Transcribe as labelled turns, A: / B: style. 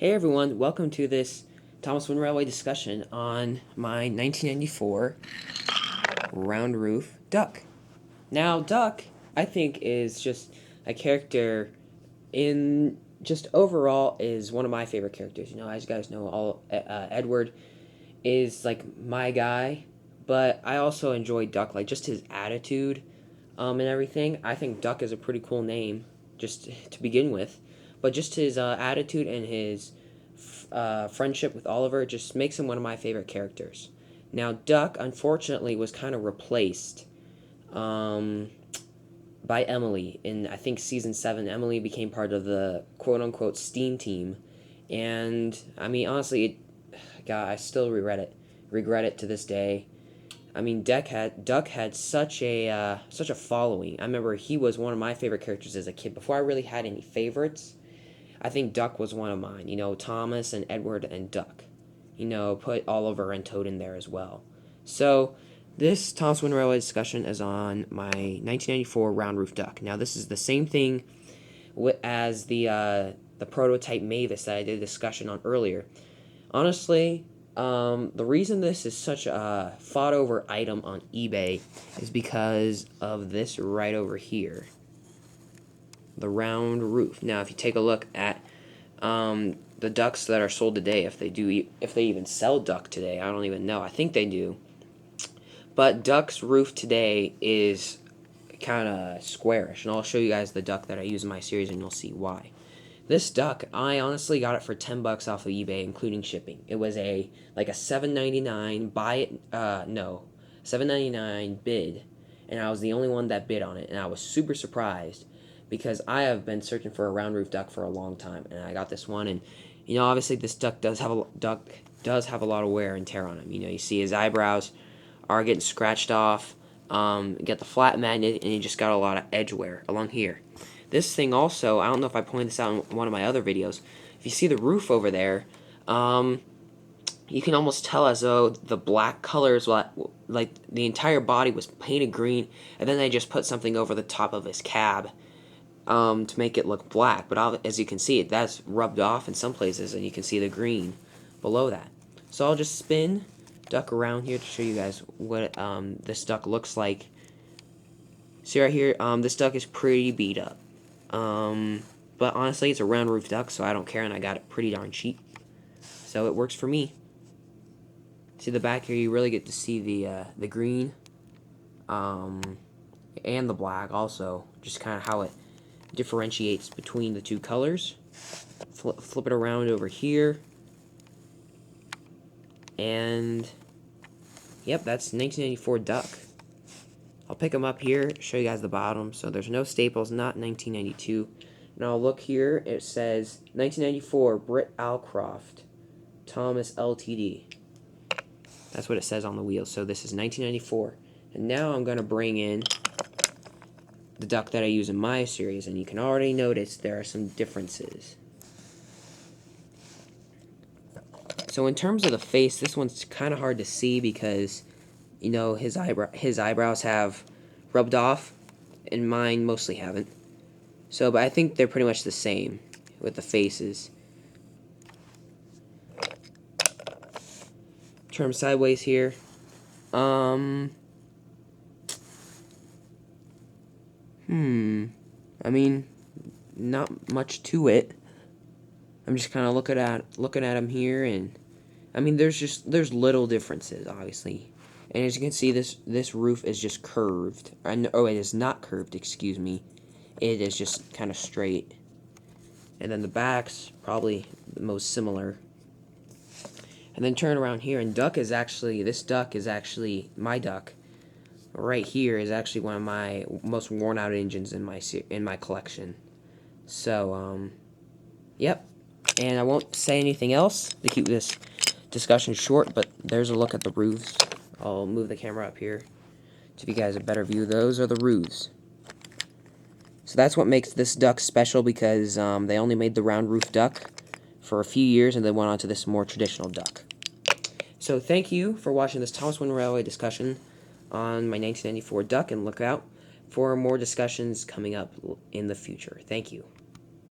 A: Hey everyone, welcome to this ThomasWoodenRailway discussion on my 1994 round roof duck. Now, Duck, I think, is just a character in just overall is one of my favorite characters. You know, as you guys know, Edward is like my guy, but I also enjoy Duck, like just his attitude and everything. I think Duck is a pretty cool name just to begin with, but just his attitude and his friendship with Oliver just makes him one of my favorite characters. Now, Duck, unfortunately, was kind of replaced by Emily in, I think, season 7. Emily became part of the quote-unquote Steam team, and I mean, honestly, God, I still regret it to this day. I mean, Duck had such a following. I remember he was one of my favorite characters as a kid. Before I really had any favorites, I think Duck was one of mine. You know, Thomas and Edward and Duck. You know, put Oliver and Toad in there as well. So, this ThomasWoodenRailway discussion is on my 1994 round roof duck. Now, this is the same thing as the prototype Mavis that I did a discussion on earlier. Honestly, the reason this is such a fought over item on eBay is because of this right over here. The round roof. Now, if you take a look at the ducks that are sold today, if they even sell duck today, I don't even know. I think they do. But Duck's roof today is kind of squarish, and I'll show you guys the duck that I use in my series, and you'll see why. This duck, I honestly got it for $10 off of eBay, including shipping. It was a $7.99 $7.99 bid, and I was the only one that bid on it, and I was super surprised because I have been searching for a round roof duck for a long time, and I got this one. And you know, obviously, this duck does have a lot of wear and tear on him. You know, you see his eyebrows are getting scratched off. You get the flat magnet, and you just got a lot of edge wear along here. This thing also, I don't know if I pointed this out in one of my other videos. If you see the roof over there, you can almost tell as though the black colors, like the entire body was painted green, and then they just put something over the top of his cab to make it look black. But as you can see, that's rubbed off in some places, and you can see the green below that. So I'll just spin Duck around here to show you guys what this duck looks like. See right here, this duck is pretty beat up. But honestly, it's a round roof duck, so I don't care, and I got it pretty darn cheap. So it works for me. See the back here, you really get to see the green, and the black also, just kind of how it differentiates between the two colors. Flip it around over here, and yep, that's 1994 duck. I'll pick them up here, show you guys the bottom. So there's no staples, not 1992. And I'll look here, it says 1994 Britt Alcroft, Thomas Ltd. That's what it says on the wheels. So this is 1994. And now I'm going to bring in the duck that I use in my series, and you can already notice there are some differences. So in terms of the face, this one's kind of hard to see because, you know, his eyebrows have rubbed off, and mine mostly haven't. So, but I think they're pretty much the same with the faces. Turn sideways here. I mean, not much to it. I'm just kind of looking at him here, and I mean, there's little differences, obviously. And as you can see, this roof is just curved. Oh, it is not curved, excuse me. It is just kind of straight. And then the back's probably the most similar. And then turn around here, and this duck is actually, my duck, right here, is actually one of my most worn out engines in my collection. So, yep. And I won't say anything else to keep this discussion short, but there's a look at the roofs. I'll move the camera up here to give you guys a better view. Those are the roofs. So that's what makes this duck special, because they only made the round roof duck for a few years, and then went on to this more traditional duck. So thank you for watching this ThomasWoodenRailway discussion on my 1994 duck, and look out for more discussions coming up in the future. Thank you.